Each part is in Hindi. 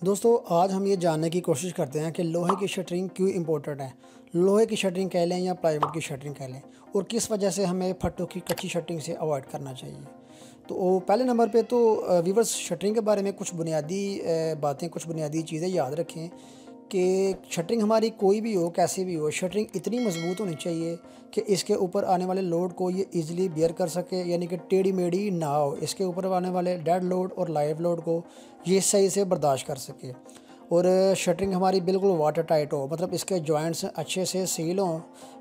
दोस्तों आज हम ये जानने की कोशिश करते हैं कि लोहे की शटरिंग क्यों इम्पोर्टेंट है। लोहे की शटरिंग कह लें या प्लाईवुड की शटरिंग कह लें, और किस वजह से हमें फट्टों की कच्ची शटरिंग से अवॉइड करना चाहिए। तो पहले नंबर पे तो वीवर्स शटरिंग के बारे में कुछ बुनियादी बातें, कुछ बुनियादी चीज़ें याद रखें कि शटरिंग हमारी कोई भी हो, कैसी भी हो, शटरिंग इतनी मज़बूत होनी चाहिए कि इसके ऊपर आने वाले लोड को ये इजीली बेयर कर सके, यानी कि टेढ़ी मेढ़ी ना हो। इसके ऊपर आने वाले डेड लोड और लाइव लोड को ये सही से बर्दाश्त कर सके। और शटरिंग हमारी बिल्कुल वाटर टाइट हो, मतलब इसके जॉइंट्स अच्छे से सील हों,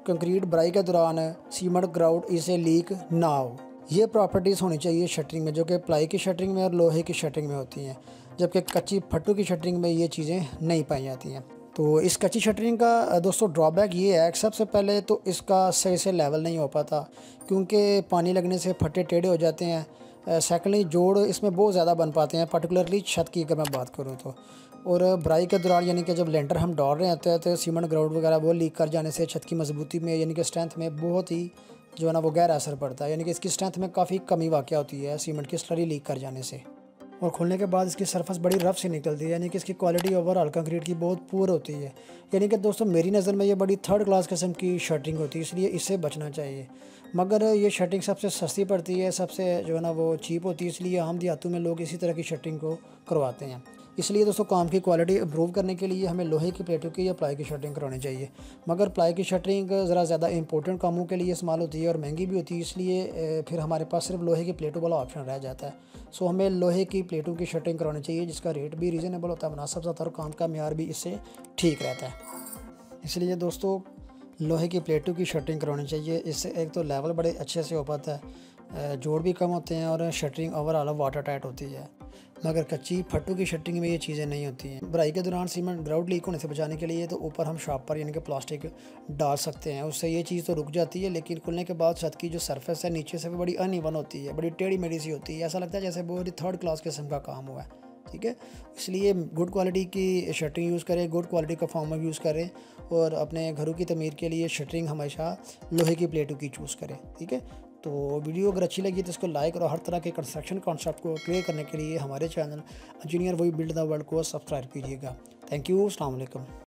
कंक्रीट भराई के दौरान सीमेंट ग्राउट इसे लीक ना हो। ये प्रॉपर्टीज़ होनी चाहिए शटरिंग में, जो कि प्लाई की शटरिंग में और लोहे की शटरिंग में होती हैं, जबकि कच्ची फट्टू की शटरिंग में ये चीज़ें नहीं पाई जाती हैं। तो इस कच्ची शटरिंग का दोस्तों ड्रॉबैक ये है कि सबसे पहले तो इसका सही से लेवल नहीं हो पाता, क्योंकि पानी लगने से फट्टे टेढ़े हो जाते हैं। सेकेंडली जोड़ इसमें बहुत ज़्यादा बन पाते हैं, पर्टिकुलरली छत की अगर मैं बात करूँ तो। और भराई के दौरान यानी कि जब लेंटर हम डाल रहे होते हैं तो सीमेंट ग्राउट वगैरह वो लीक कर जाने से छत की मजबूती में, यानी कि स्ट्रेंथ में बहुत ही जो है ना वो गहरा असर पड़ता है। यानी कि इसकी स्ट्रेंथ में काफ़ी कमी वाक़या होती है सीमेंट की स्लरी लीक कर जाने से। और खुलने के बाद इसकी सरफेस बड़ी रफ सी निकलती है, यानी कि इसकी क्वालिटी ओवरऑल कंक्रीट की बहुत पुअर होती है। यानी कि दोस्तों मेरी नज़र में ये बड़ी थर्ड क्लास किस्म की शटरिंग होती है, इसलिए इससे बचना चाहिए। मगर ये शटरिंग सबसे सस्ती पड़ती है, सबसे जो है ना वो चीप होती है, इसलिए हम देहातों में लोग इसी तरह की शटरिंग को करवाते हैं। इसलिए दोस्तों काम की क्वालिटी इम्प्रूव करने के लिए हमें लोहे की प्लेटों की या प्लाई की शटरिंग करवानी चाहिए। मगर प्लाई की शटरिंग ज़रा ज़्यादा इंपॉर्टेंट कामों के लिए इस्तेमाल होती है और महंगी भी होती है, इसलिए फिर हमारे पास सिर्फ लोहे की प्लेटों वाला ऑप्शन रह जाता है। सो हमें लोहे की प्लेटों की शटरिंग करवानी चाहिए, जिसका रेट भी रीज़नेबल होता है, मुनासिब होता है और काम का म्यार भी इससे ठीक रहता है। इसलिए दोस्तों लोहे की प्लेटों की शटरिंग करवानी चाहिए। इससे एक तो लेवल बड़े अच्छे से हो पाता है, जोड़ भी कम होते हैं और शटरिंग ओवरऑल वाटर टाइट होती है। मगर कच्ची फट्टू की शटरिंग में ये चीज़ें नहीं होती हैं। भराई के दौरान सीमेंट ग्राउट लीक होने से बचाने के लिए तो ऊपर हम शॉपर यानी कि प्लास्टिक डाल सकते हैं, उससे ये चीज़ तो रुक जाती है, लेकिन खुलने के बाद छत की जो सरफेस है नीचे से भी बड़ी अनइवन होती है, बड़ी टेढ़ी मेढ़ी सी होती है। ऐसा लगता है जैसे बहुत ही थर्ड क्लास किस्म का काम हुआ है। ठीक है, इसलिए गुड क्वालिटी की शटरिंग यूज़ करें, गुड क्वालिटी का फॉर्मर यूज़ करें, और अपने घरों की तमीर के लिए शटरिंग हमेशा लोहे की प्लेटों की चूज़ करें। ठीक है, तो वीडियो अगर अच्छी लगी तो इसको लाइक और हर तरह के कंस्ट्रक्शन कॉन्सेप्ट को क्लियर करने के लिए हमारे channel engineer we build the world को सब्सक्राइब कीजिएगा। थैंक यू, अस्सलाम वालेकुम।